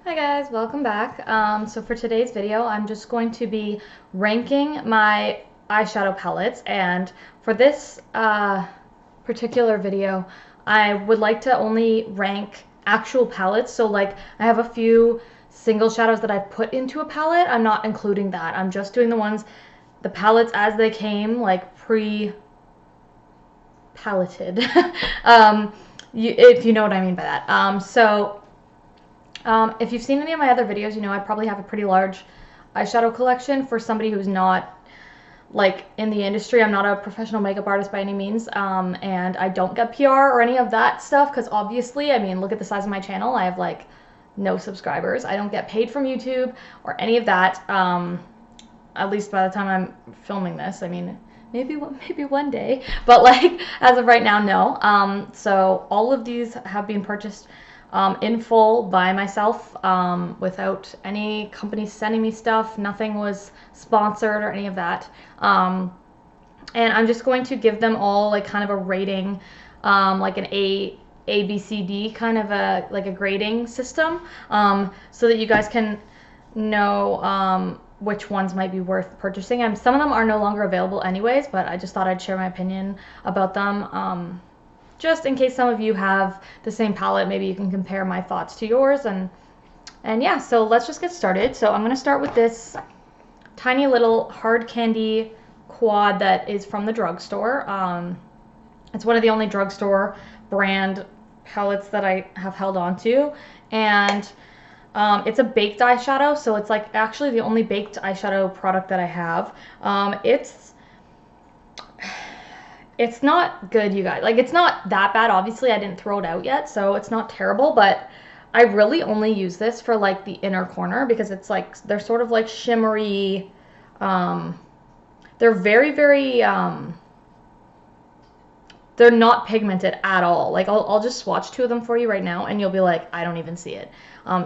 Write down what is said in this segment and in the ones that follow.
Hi guys, welcome back. So for today's video, I'm just going to be ranking my eyeshadow palettes, and for this particular video, I would like to only rank actual palettes. So like I have a few single shadows that I put into a palette. I'm not including that. I'm just doing the palettes as they came, like pre-paletted. If you know what I mean by that. If you've seen any of my other videos, you know I probably have a pretty large eyeshadow collection for somebody who's not like in the industry. I'm not a professional makeup artist by any means, and I don't get PR or any of that stuff because obviously, I mean, look at the size of my channel. I have like no subscribers. I don't get paid from YouTube or any of that, at least by the time I'm filming this. I mean, maybe one day, but like as of right now, no. So all of these have been purchased in full by myself, without any company sending me stuff. Nothing was sponsored or any of that. And I'm just going to give them all like kind of a rating, like an A, B, C, D kind of a grading system, so that you guys can know which ones might be worth purchasing. And some of them are no longer available anyways, but I just thought I'd share my opinion about them. Just in case some of you have the same palette, maybe you can compare my thoughts to yours. And yeah, so let's just get started. So I'm going to start with this tiny little hard candy quad that is from the drugstore. It's one of the only drugstore brand palettes that I have held on to. And it's a baked eyeshadow, so it's like actually the only baked eyeshadow product that I have. It's not good, you guys. Like, it's not that bad. Obviously, I didn't throw it out yet, so it's not terrible, but I really only use this for, like, the inner corner because it's, like, they're sort of, like, shimmery. They're very, very, they're not pigmented at all. Like, I'll just swatch two of them for you right now, and you'll be like, I don't even see it.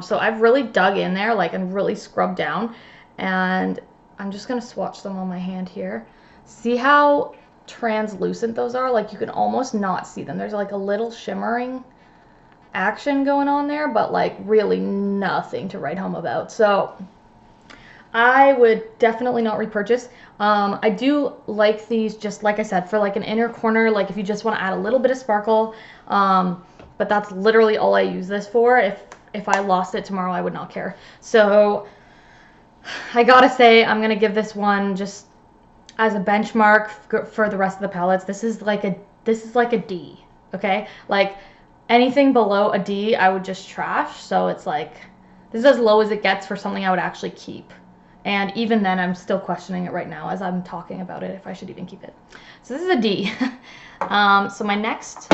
So I've really dug in there, like, and really scrubbed down, and I'm just going to swatch them on my hand here. See how translucent those are? Like, you can almost not see them. There's like a little shimmering action going on there, but like really nothing to write home about. So I would definitely not repurchase. I do like these, just like I said, for like an inner corner, like if you just want to add a little bit of sparkle, but that's literally all I use this for. If I lost it tomorrow, I would not care. So I gotta say, I'm gonna give this one just as a benchmark for the rest of the palettes. This is like a D, okay? Like anything below a D, I would just trash. So it's like, this is as low as it gets for something I would actually keep. And even then, I'm still questioning it right now as I'm talking about it, if I should even keep it. So this is a D. So my next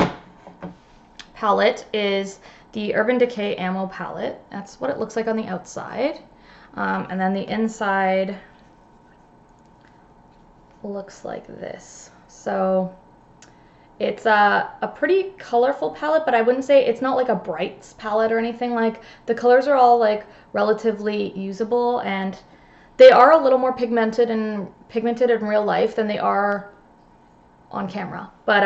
palette is the Urban Decay Ammo palette. That's what it looks like on the outside. And then the inside looks like this. So it's a pretty colorful palette, but I wouldn't say it's not like a brights palette or anything. Like, the colors are all like relatively usable, and they are a little more pigmented in real life than they are on camera. But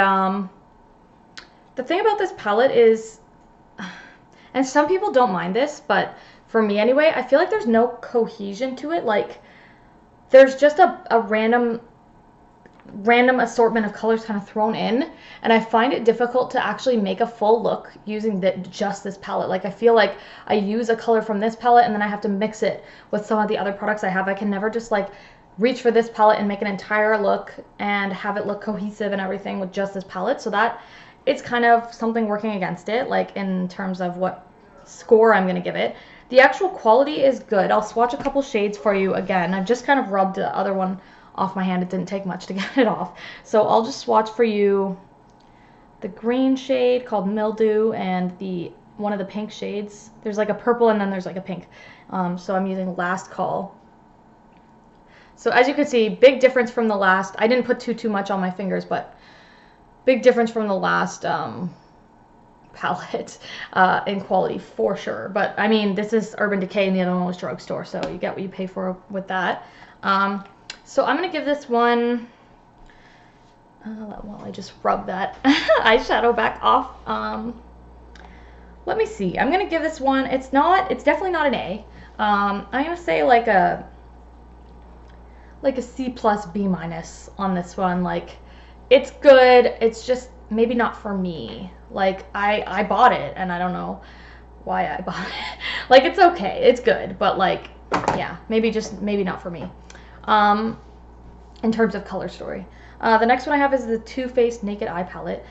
the thing about this palette is, and some people don't mind this, but for me anyway, I feel like there's no cohesion to it. Like, there's just a random assortment of colors kind of thrown in, and I find it difficult to actually make a full look using just this palette. Like, I feel like I use a color from this palette and then I have to mix it with some of the other products I have. I can never just like reach for this palette and make an entire look and have it look cohesive and everything with just this palette. So that it's kind of something working against it, like in terms of what score I'm gonna give it. The actual quality is good. I'll swatch a couple shades for you again. I've just kind of rubbed the other one off my hand. It didn't take much to get it off. So I'll just swatch for you the green shade called Mildew and one of the pink shades. There's like a purple and then there's like a pink. So I'm using Last Call. So as you can see, big difference from the last. I didn't put too much on my fingers, but big difference from the last palette in quality for sure. But I mean, this is Urban Decay and the other one was drugstore, so you get what you pay for with that. So I'm going to give this one, while I just rub that eyeshadow back off, let me see. I'm gonna give this one, it's definitely not an A. I'm gonna say like a C plus B minus on this one. Like, it's good, it's just maybe not for me. Like, I bought it and I don't know why I bought it. Like, it's okay, it's good, but like, yeah, maybe not for me. In terms of color story. The next one I have is the Too Faced Naked Eye Palette.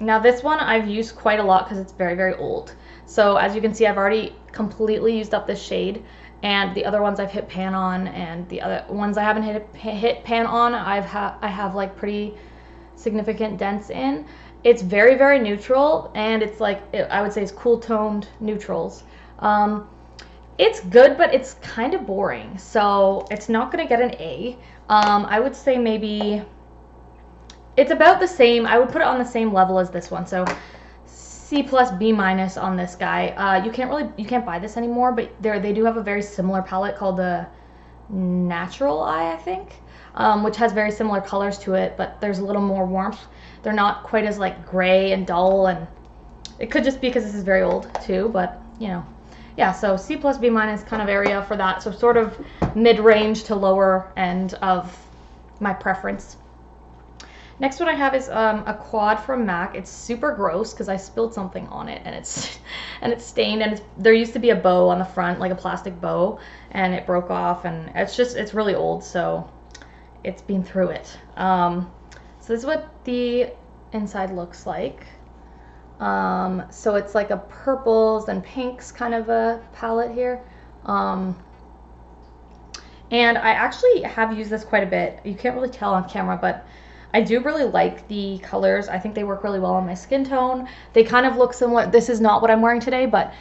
Now this one I've used quite a lot because it's very, very old. So as you can see, I've already completely used up this shade, and the other ones I've hit pan on, and the other ones I haven't hit pan on, I have like pretty significant dents in. It's very, very neutral, and it's like, I would say it's cool toned neutrals. It's good, but it's kind of boring, so it's not gonna get an A. I would say maybe it's about the same. I would put it on the same level as this one, so C plus B minus on this guy. You can't buy this anymore, but they do have a very similar palette called the Natural Eye, I think, which has very similar colors to it, but there's a little more warmth. They're not quite as like gray and dull, and it could just be because this is very old too, but you know. Yeah, so C plus B minus kind of area for that, so sort of mid-range to lower end of my preference. Next one I have is a quad from MAC. It's super gross because I spilled something on it, and it's stained, and there used to be a bow on the front, like a plastic bow, and it broke off, and it's really old, so it's been through it. So this is what the inside looks like. So it's like a purples and pinks kind of a palette here. And I actually have used this quite a bit. You can't really tell on camera, but I do really like the colors. I think they work really well on my skin tone. They kind of look similar. This is not what I'm wearing today, but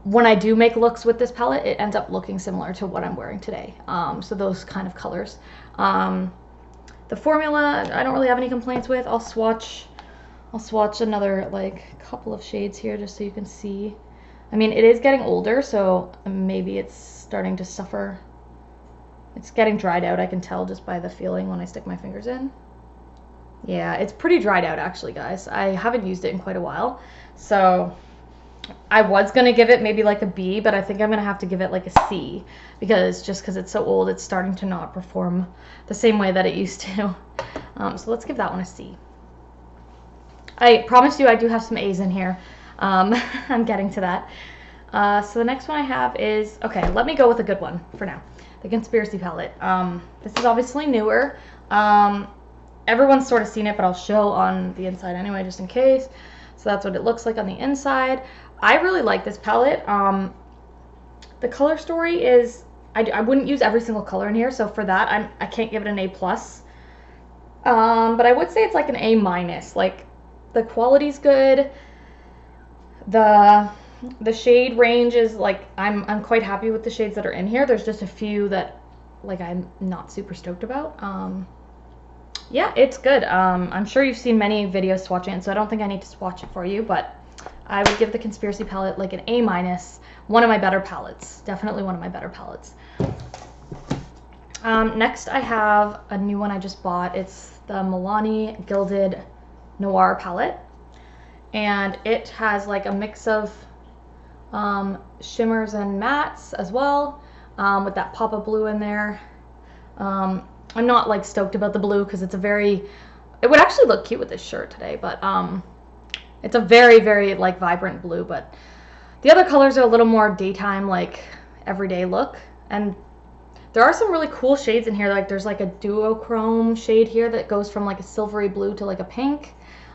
when I do make looks with this palette, it ends up looking similar to what I'm wearing today. So those kind of colors. The formula, I don't really have any complaints with. I'll swatch another like couple of shades here just so you can see. I mean, it is getting older, so maybe it's starting to suffer. It's getting dried out, I can tell just by the feeling when I stick my fingers in. Yeah, it's pretty dried out actually, guys. I haven't used it in quite a while, so I was gonna give it maybe like a B, but I think I'm gonna have to give it like a C, because it's so old, it's starting to not perform the same way that it used to. So let's give that one a C. I promise you I do have some A's in here. I'm getting to that. So the next one I have is, okay, let me go with a good one for now. The Conspiracy Palette. This is obviously newer. Everyone's sort of seen it, but I'll show on the inside anyway, just in case. So that's what it looks like on the inside. I really like this palette. The color story is, I wouldn't use every single color in here, so for that, I can't give it an A+. But I would say it's like an A-. Like, the quality's good. The shade range is like, I'm quite happy with the shades that are in here. There's just a few that like I'm not super stoked about. Yeah, it's good. I'm sure you've seen many videos swatching it, so I don't think I need to swatch it for you, but I would give the Conspiracy palette like an A-. One of my better palettes. Definitely one of my better palettes. Next I have a new one I just bought. It's the Milani Gilded Noir palette, and it has like a mix of shimmers and mattes as well, with that pop of blue in there. I'm not like stoked about the blue because it would actually look cute with this shirt today, but it's a very, very like vibrant blue, but the other colors are a little more daytime, like everyday look. And there are some really cool shades in here. Like there's like a duochrome shade here that goes from like a silvery blue to like a pink.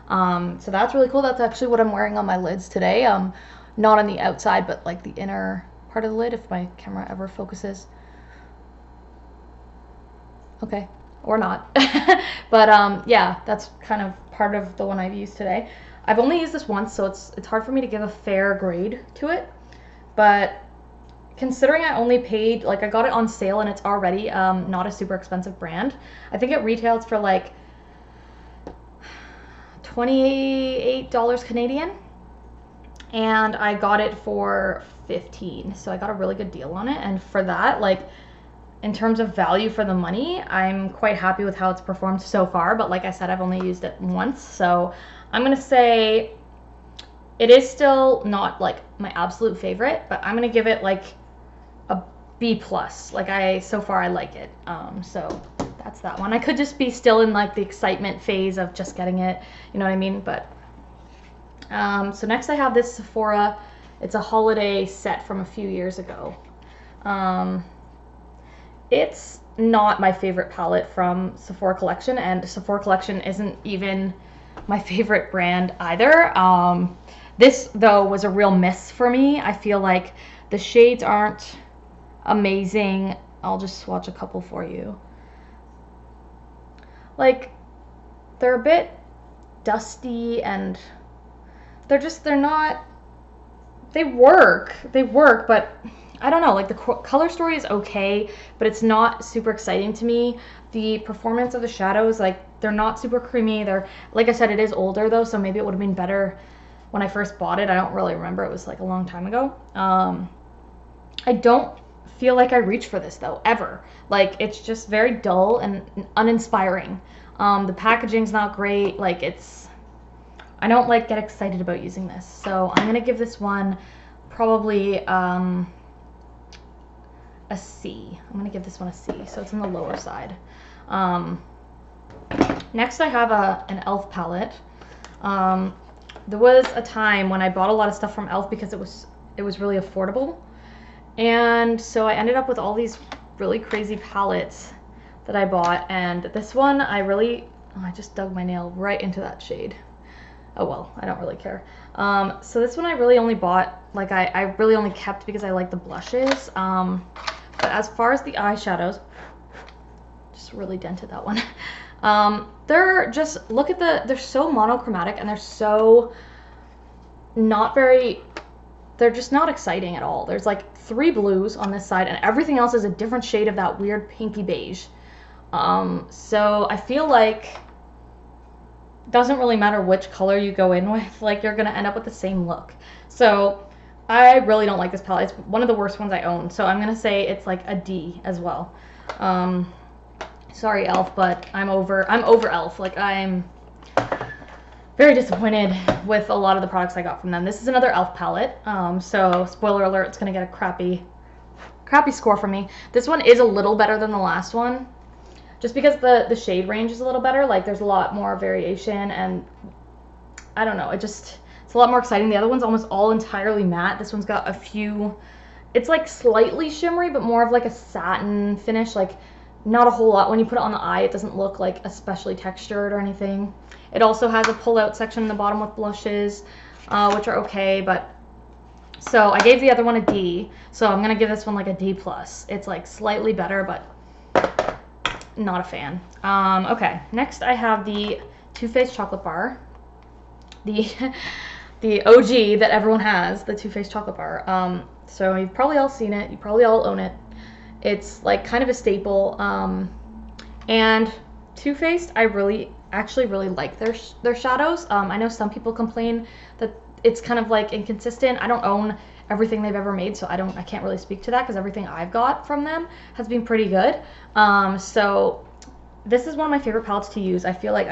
So that's really cool. That's actually what I'm wearing on my lids today. Not on the outside, but like the inner part of the lid, if my camera ever focuses. Okay, or not. But yeah, that's kind of part of the one I've used today. I've only used this once, so it's hard for me to give a fair grade to it. But considering I only paid, like I got it on sale and it's already not a super expensive brand. I think it retails for like $28 Canadian, and I got it for $15, so I got a really good deal on it. And for that, like in terms of value for the money, I'm quite happy with how it's performed so far. But like I said, I've only used it once, so I'm gonna say It is still not like my absolute favorite, but I'm gonna give it like a B plus. Like so far I like it. So that's that one. I could just be still in like the excitement phase of just getting it, you know what I mean? But so next I have this Sephora. It's a holiday set from a few years ago. It's not my favorite palette from Sephora Collection, and Sephora Collection isn't even my favorite brand either. This though was a real miss for me. I feel like the shades aren't amazing. I'll just swatch a couple for you. Like, they're a bit dusty, and they're not, they work, but I don't know, like the color story is okay, but it's not super exciting to me. The performance of the shadows, like, they're not super creamy. They're, like I said, it is older though, so maybe it would have been better when I first bought it. I don't really remember. It was like a long time ago. I don't feel like I reach for this though, ever. Like, it's just very dull and uninspiring. The packaging's not great. Like, I don't like get excited about using this. So I'm gonna give this one probably a C. I'm gonna give this one a C. So it's on the lower side. Next I have an e.l.f. palette. There was a time when I bought a lot of stuff from e.l.f. because it was really affordable. And so I ended up with all these really crazy palettes that I bought, and this one I just dug my nail right into that shade. Oh well, I don't really care. So this one I really only bought, like I really only kept because I like the blushes. But as far as the eyeshadows, just really dented that one. They're just, look at they're so monochromatic, and they're so they're just not exciting at all. There's like 3 blues on this side, and everything else is a different shade of that weird pinky beige. So I feel like it doesn't really matter which color you go in with, like, you're gonna end up with the same look. So I really don't like this palette. It's one of the worst ones I own. So I'm gonna say it's like a D as well. Sorry, e.l.f., but I'm over e.l.f. Like, I'm very disappointed with a lot of the products I got from them. This is another e.l.f. palette. So spoiler alert, it's gonna get a crappy score from me. This one is a little better than the last one, just because the shade range is a little better. Like, there's a lot more variation, and I don't know, it's a lot more exciting. The other one's almost all entirely matte. This one's got a few, it's like slightly shimmery, but more of like a satin finish, like not a whole lot. When you put it on the eye, it doesn't look like especially textured or anything. It also has a pull-out section in the bottom with blushes, which are okay, but so I gave the other one a D, so I'm gonna give this one like a D+. It's like slightly better, but not a fan. Okay, next I have the Too Faced chocolate bar, the OG that everyone has, the Too Faced chocolate bar. So you've probably all seen it, you probably all own it. It's like kind of a staple, and Too Faced, I actually really like their shadows. I know some people complain that it's kind of like inconsistent. I don't own everything they've ever made, so I can't really speak to that, because everything I've got from them has been pretty good. So this is one of my favorite palettes to use. I feel like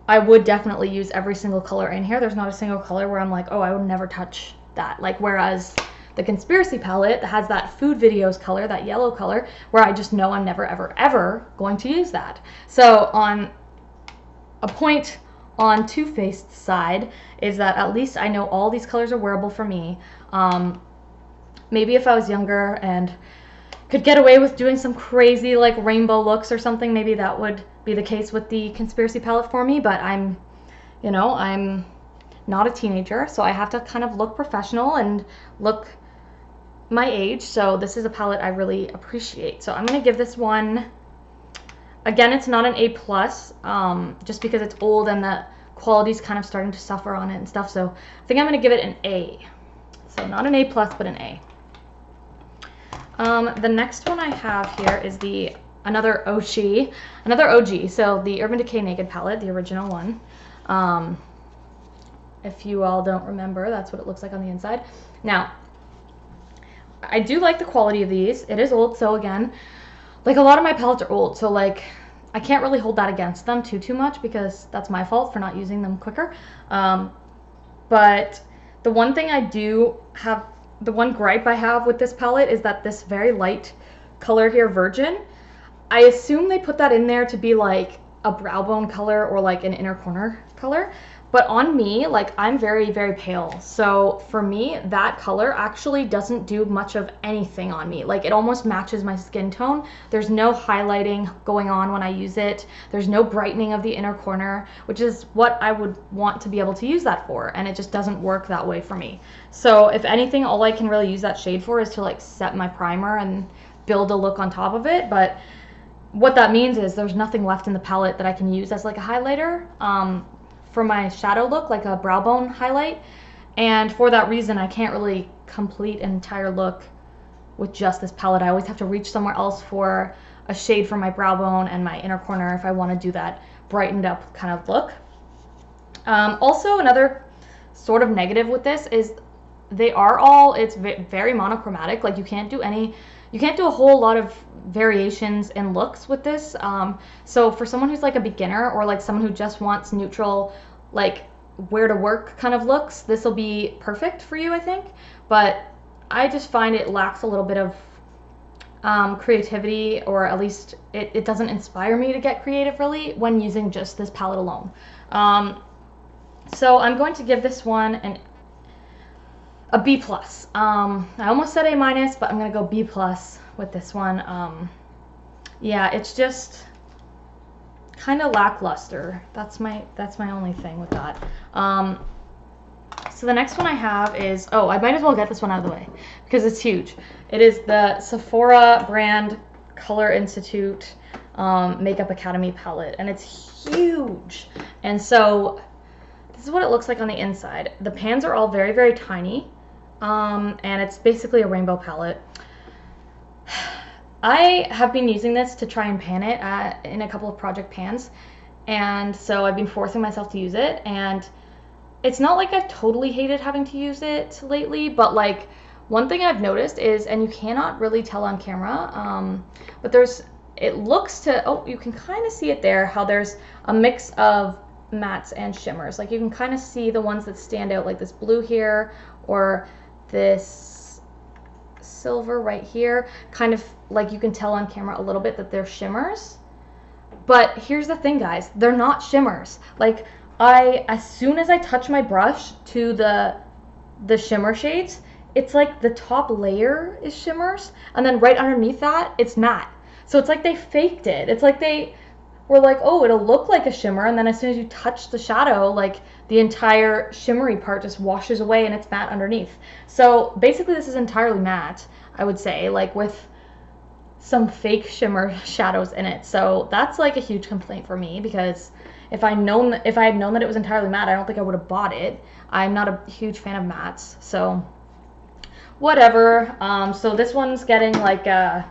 I would definitely use every single color in here. There's not a single color where I'm like, oh, I would never touch that. Like, whereas the Conspiracy palette has that food videos color, that yellow color, where I just know I'm never, ever, ever going to use that. So on a point on Too Faced's side is that at least I know all these colors are wearable for me. Maybe if I was younger and could get away with doing some crazy like rainbow looks or something, maybe that would be the case with the Conspiracy palette for me, but I'm not a teenager, so I have to kind of look professional and look my age, so this is a palette I really appreciate. So I'm going to give this one, again, it's not an A+, just because it's old and the quality's kind of starting to suffer on it and stuff, so I think I'm going to give it an A. So not an A+, but an A. The next one I have here is another OG, so the Urban Decay Naked palette, the original one. If you all don't remember, that's what it looks like on the inside. Now, I do like the quality of these. It is old, so again, like, a lot of my palettes are old, so like I can't really hold that against them too much, because that's my fault for not using them quicker. But but the one thing I do have, the one gripe I have with this palette is that this very light color here, Virgin, I assume they put that in there to be like a brow bone color or like an inner corner color. But on me, like, I'm very, very pale. So for me, that color actually doesn't do much of anything on me. Like, it almost matches my skin tone. There's no highlighting going on when I use it. There's no brightening of the inner corner, which is what I would want to be able to use that for. And it just doesn't work that way for me. So if anything, all I can really use that shade for is to like set my primer and build a look on top of it. But what that means is there's nothing left in the palette that I can use as like a highlighter. For my shadow look, like a brow bone highlight, and for that reason I can't really complete an entire look with just this palette. I always have to reach somewhere else for a shade for my brow bone and my inner corner if I want to do that brightened up kind of look. Also, another sort of negative with this is it's very monochromatic. Like, you can't do a whole lot of variations in looks with this. So for someone who's like a beginner or like someone who just wants neutral, like where to work kind of looks, this will be perfect for you, I think. But I just find it lacks a little bit of creativity, or at least it doesn't inspire me to get creative really when using just this palette alone. So I'm going to give this one a B+. I almost said A-, but I'm gonna go B+ with this one. Yeah, it's just kind of lackluster. That's my only thing with that. So the next one I have is, oh, I might as well get this one out of the way because it's huge. It is the Sephora brand Color Institute Makeup Academy palette, and it's huge. And so this is what it looks like on the inside. The pans are all very, very tiny. And it's basically a rainbow palette. I have been using this to try and pan it in a couple of project pans, and so I've been forcing myself to use it, and it's not like I've totally hated having to use it lately, but like one thing I've noticed is, and you cannot really tell on camera, but it looks to, oh, you can kind of see it there, how there's a mix of mattes and shimmers. Like, you can kind of see the ones that stand out, like this blue here, or this silver right here, kind of like you can tell on camera a little bit that they're shimmers. But here's the thing, guys, they're not shimmers. Like, as soon as I touch my brush to the shimmer shades, it's like the top layer is shimmers, and then right underneath that, it's matte. So it's like they faked it. It's like they were like, oh, it'll look like a shimmer, and then as soon as you touch the shadow, like, the entire shimmery part just washes away and it's matte underneath. So basically this is entirely matte, I would say, like with some fake shimmer shadows in it. So that's like a huge complaint for me, because if I had known that it was entirely matte, I don't think I would have bought it. I'm not a huge fan of mattes, so whatever. So this one's getting like I'm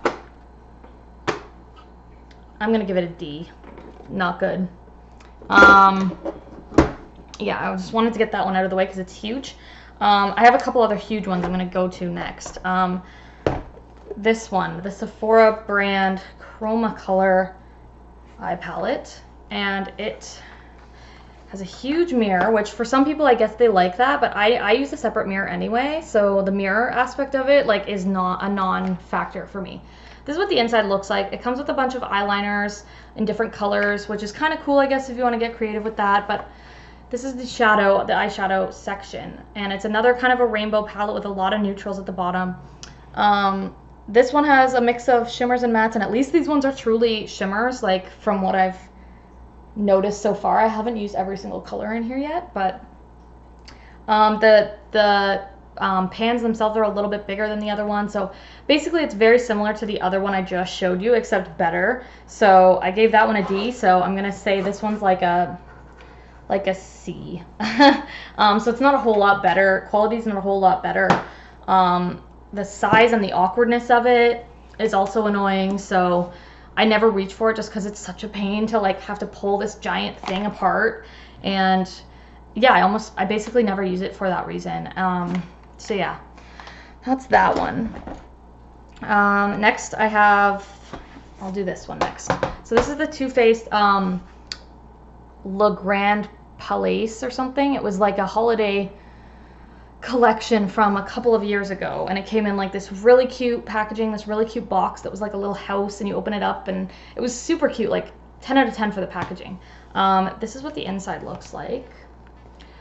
gonna give it a D. Not good. Yeah, I just wanted to get that one out of the way because it's huge. I have a couple other huge ones I'm going to go to next. This one, the Sephora brand Chroma Color eye palette, and it has a huge mirror, which for some people I guess they like that, but I use a separate mirror anyway, so the mirror aspect of it like is not a non-factor for me. This is what the inside looks like. It comes with a bunch of eyeliners in different colors, which is kind of cool, I guess, if you want to get creative with that. But this is the eyeshadow section, and it's another kind of a rainbow palette with a lot of neutrals at the bottom. This one has a mix of shimmers and mattes, and at least these ones are truly shimmers, like from what I've noticed so far. I haven't used every single color in here yet, but the pans themselves are a little bit bigger than the other one, so basically it's very similar to the other one I just showed you, except better. So I gave that one a D, so I'm gonna say this one's like a C. So it's not a whole lot better. Quality's not a whole lot better. The size and the awkwardness of it is also annoying, so I never reach for it just because it's such a pain to like have to pull this giant thing apart. And yeah, I basically never use it for that reason. So yeah, that's that one. Next I'll do this one next. So this is the Too Faced Le Grand Palais or something. It was like a holiday collection from a couple of years ago, and it came in like this really cute packaging, this really cute box that was like a little house, and you open it up and it was super cute, like 10 out of 10 for the packaging. This is what the inside looks like.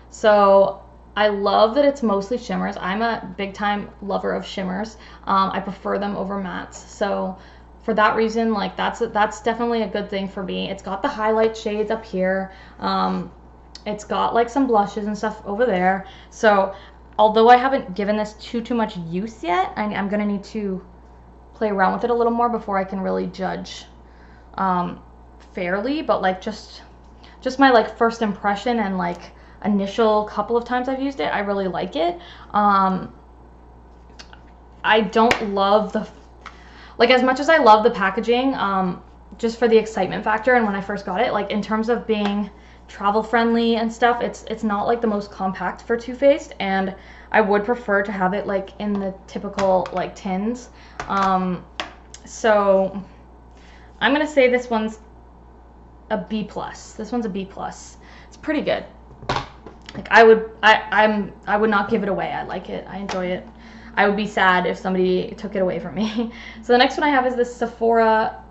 So I love that it's mostly shimmers. I'm a big time lover of shimmers. I prefer them over mattes, so for that reason, like that's definitely a good thing for me. It's got the highlight shades up here. It's got like some blushes and stuff over there. So although I haven't given this too much use yet, I'm gonna need to play around with it a little more before I can really judge fairly. But like just my like first impression and like initial couple of times I've used it, I really like it. I don't love the, like, as much as I love the packaging, just for the excitement factor and when I first got it, like in terms of being travel friendly and stuff, it's not like the most compact for Too Faced, and I would prefer to have it like in the typical like tins. So I'm gonna say this one's a B+. This one's a B+. It's pretty good. Like I would not give it away. I like it. I enjoy it. I would be sad if somebody took it away from me. So the next one I have is this Sephora,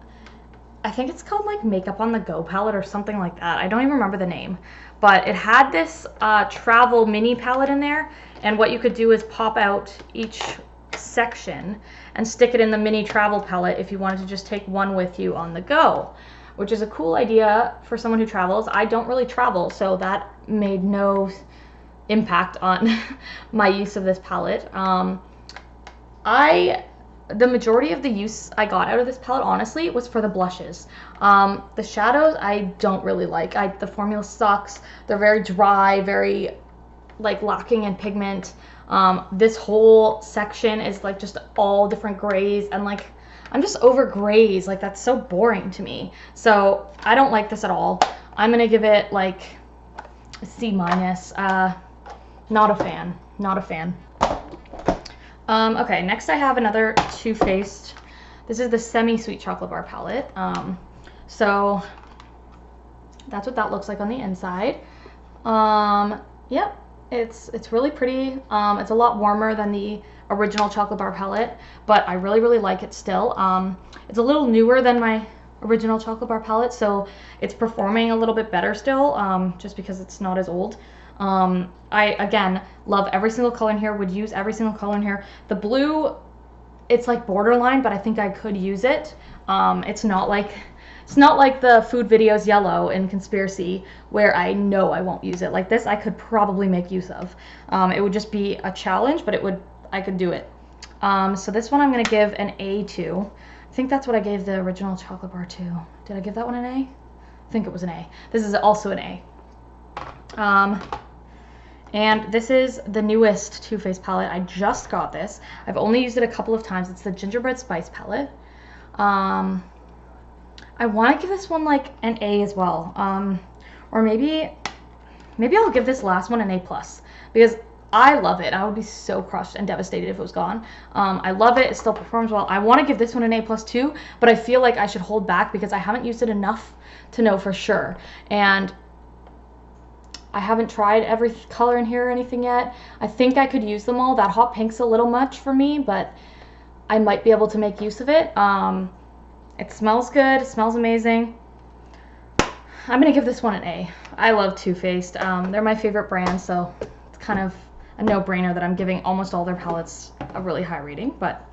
I think it's called like Makeup on the Go palette or something like that. I don't even remember the name, but it had this travel mini palette in there, and what you could do is pop out each section and stick it in the mini travel palette if you wanted to just take one with you on the go, which is a cool idea for someone who travels. I don't really travel, so that made no impact on my use of this palette. The majority of the use I got out of this palette, honestly, was for the blushes. The shadows I don't really like. The formula sucks. They're very dry, very like lacking in pigment. This whole section is like just all different grays, and like I'm just over grays. Like that's so boring to me. So I don't like this at all. I'm gonna give it like a C-. Not a fan. Not a fan. Okay, next I have another Too Faced. This is the Semi-Sweet Chocolate Bar palette. So that's what that looks like on the inside. Yep, it's really pretty. It's a lot warmer than the original Chocolate Bar palette, but I really like it still. It's a little newer than my original Chocolate Bar palette, so it's performing a little bit better still, just because it's not as old. I, again, love every single color in here, would use every single color in here. The blue, it's like borderline, but I think I could use it. It's not like the food videos yellow in Conspiracy, where I know I won't use it. Like this, I could probably make use of. It would just be a challenge, but I could do it. So this one I'm going to give an A to. I think that's what I gave the original Chocolate Bar to. Did I give that one an A? I think it was an A. This is also an A. And this is the newest Too Faced palette. I just got this. I've only used it a couple of times. It's the Gingerbread Spice palette. I want to give this one like an A as well. Or maybe I'll give this last one an A+, because I love it. I would be so crushed and devastated if it was gone. I love it. It still performs well. I want to give this one an A+ too, but I feel like I should hold back because I haven't used it enough to know for sure. And I haven't tried every color in here or anything yet. I think I could use them all. That hot pink's a little much for me, but I might be able to make use of it. It smells good. It smells amazing. I'm going to give this one an A. I love Too Faced. They're my favorite brand, so it's kind of a no-brainer that I'm giving almost all their palettes a really high rating. But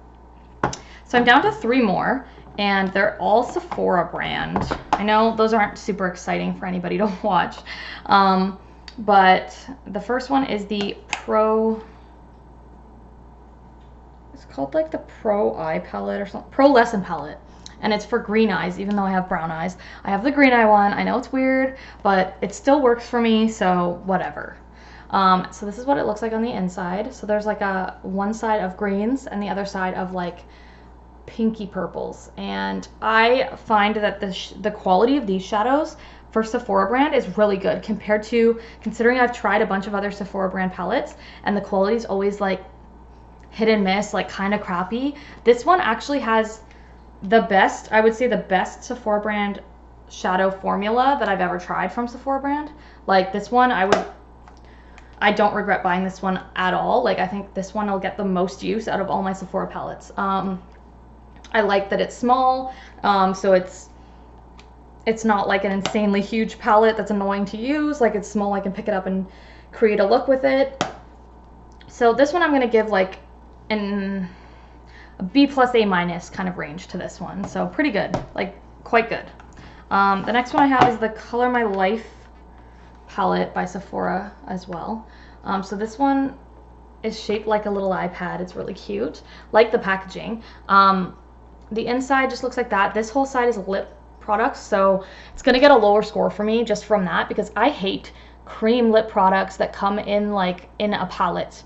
so I'm down to 3 more, and they're all Sephora brand. I know those aren't super exciting for anybody to watch. But the first one is the it's called like the Pro Eye palette or something, Pro Lesson palette, and it's for green eyes, even though I have brown eyes. I have the green eye one. I know it's weird, but it still works for me, so whatever. So this is what it looks like on the inside. So there's like one side of greens and the other side of like pinky purples, and I find that the quality of these shadows for Sephora brand is really good compared to, considering I've tried a bunch of other Sephora brand palettes and the quality is always like hit and miss, like kind of crappy. This one actually has the best, I would say the best Sephora brand shadow formula that I've ever tried from Sephora brand. Like this one, I I don't regret buying this one at all. Like, I think this one will get the most use out of all my Sephora palettes. I like that it's small, so it's not like an insanely huge palette that's annoying to use. Like, it's small, I can pick it up and create a look with it. So this one I'm going to give like a B plus A minus kind of range to this one. So pretty good, like quite good. The next one I have is the Color My Life palette by Sephora as well. So this one is shaped like a little iPad. It's really cute, like the packaging. The inside just looks like that. This whole side is lip products, so it's gonna get a lower score for me just from that, because I hate cream lip products that come in like in a palette.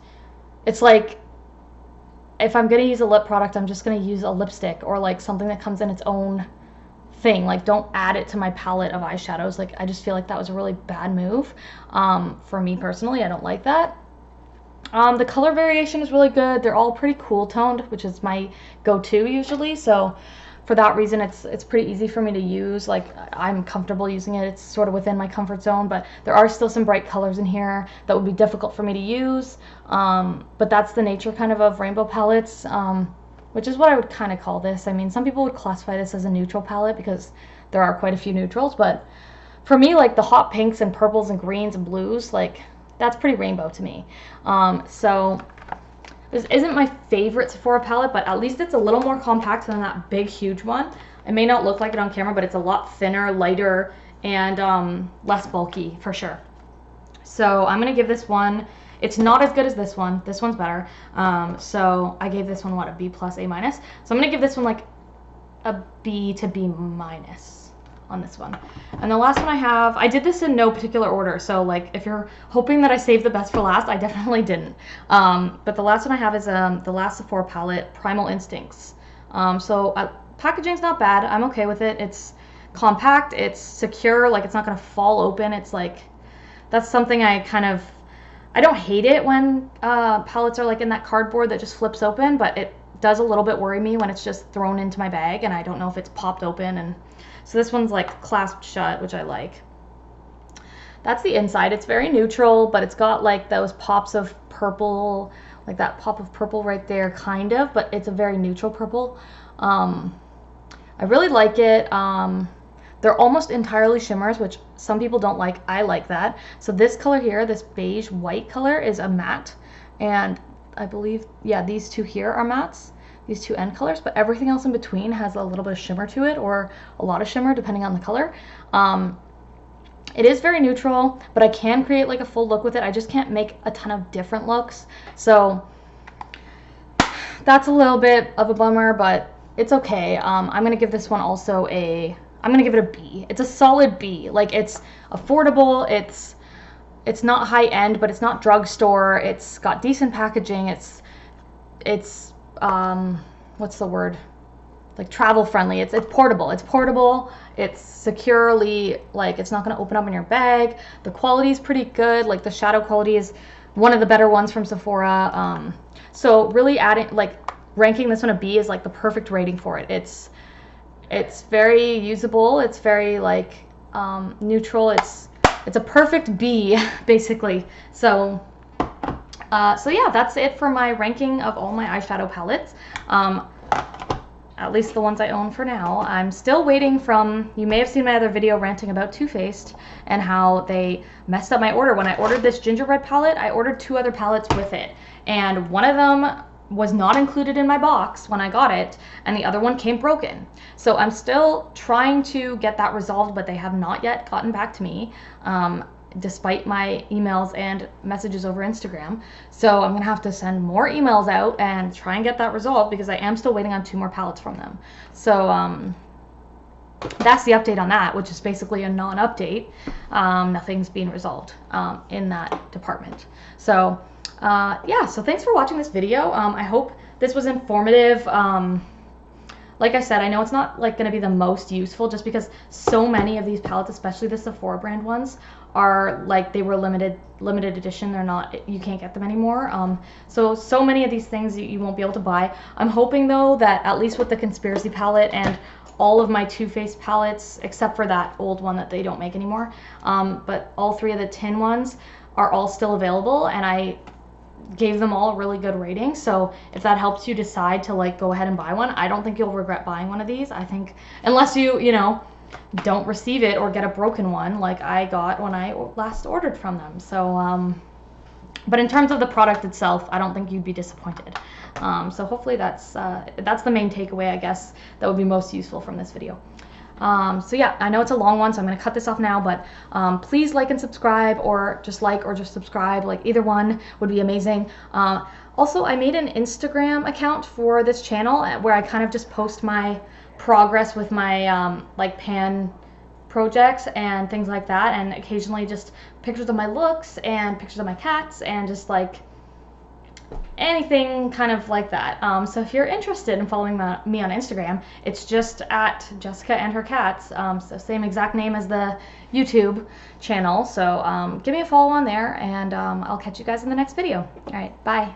It's like, if I'm gonna use a lip product, I'm just gonna use a lipstick or like something that comes in its own thing. Like, don't add it to my palette of eyeshadows. Like, I just feel like that was a really bad move. For me personally, I don't like that. The color variation is really good. They're all pretty cool toned, which is my go-to usually. So for that reason, it's pretty easy for me to use. Like, I'm comfortable using it. It's sort of within my comfort zone, but there are still some bright colors in here that would be difficult for me to use. But that's the nature kind of rainbow palettes, which is what I would kind of call this. I mean, some people would classify this as a neutral palette because there are quite a few neutrals, but for me, like the hot pinks and purples and greens and blues, like, that's pretty rainbow to me. So this isn't my favorite Sephora palette, but at least it's a little more compact than that big, huge one. It may not look like it on camera, but it's a lot thinner, lighter, and less bulky for sure. So I'm gonna give this one, it's not as good as this one. This one's better. So I gave this one, what, a B plus, A minus. So I'm gonna give this one like a B to B minus on this one. And the last one I have, I did this in no particular order, so like if you're hoping that I saved the best for last, I definitely didn't. But the last one I have is the last Sephora palette, Primal Instincts. Packaging's not bad. I'm okay with it. It's compact, it's secure, like it's not gonna fall open. It's like, that's something I don't hate it when palettes are like in that cardboard that just flips open, but it does a little bit worry me when it's just thrown into my bag and I don't know if it's popped open. And so this one's like clasped shut, which I like. That's the inside. It's very neutral, but it's got like those pops of purple, like that pop of purple right there, kind of, but it's a very neutral purple. I really like it. They're almost entirely shimmers, which some people don't like. I like that. So this color here, this beige white color, is a matte, and I believe, yeah, these two here are mattes, these two end colors, but everything else in between has a little bit of shimmer to it, or a lot of shimmer depending on the color. It is very neutral, but I can create like a full look with it. I just can't make a ton of different looks, so that's a little bit of a bummer, but it's okay. I'm gonna give this one also I'm gonna give it a B. It's a solid B. Like, it's affordable, it's not high end, but it's not drugstore. It's got decent packaging. It's what's the word? Like travel friendly. It's portable. It's portable. It's securely, like, it's not going to open up in your bag. The quality is pretty good. Like, the shadow quality is one of the better ones from Sephora. So really ranking this one a B is like the perfect rating for it. It's very usable. It's very like neutral. It's a perfect B, basically. So yeah, that's it for my ranking of all my eyeshadow palettes. At least the ones I own for now. I'm still waiting you may have seen my other video ranting about Too Faced and how they messed up my order. When I ordered this gingerbread palette, I ordered 2 other palettes with it, and one of them was not included in my box when I got it, and the other one came broken. So I'm still trying to get that resolved, but they have not yet gotten back to me, despite my emails and messages over Instagram. So I'm gonna have to send more emails out and try and get that resolved, because I am still waiting on 2 more palettes from them. So that's the update on that, which is basically a non-update. Nothing's being resolved in that department. So yeah, so thanks for watching this video. I hope this was informative. Like I said, I know it's not like going to be the most useful, just because so many of these palettes, especially the Sephora brand ones, are like, they were limited edition. They're not, you can't get them anymore. So many of these things you won't be able to buy. I'm hoping though that at least with the Conspiracy palette and all of my Too Faced palettes, except for that old one that they don't make anymore, but all 3 of the tin ones, are all still available, and I gave them all a really good rating. So if that helps you decide to like go ahead and buy one, I don't think you'll regret buying one of these. I think, unless you know, don't receive it or get a broken one like I got when I last ordered from them. So but in terms of the product itself, I don't think you'd be disappointed. So hopefully that's the main takeaway, I guess, that would be most useful from this video. So yeah, I know it's a long one, so I'm going to cut this off now, but please like and subscribe, or just subscribe, like either one would be amazing. Also, I made an Instagram account for this channel where I kind of just post my progress with my like pan projects and things like that, and occasionally just pictures of my looks and pictures of my cats and just like anything kind of like that. So if you're interested in following me on Instagram, it's just at Jessica and her cats, so same exact name as the YouTube channel. So give me a follow on there, and I'll catch you guys in the next video. All right, bye.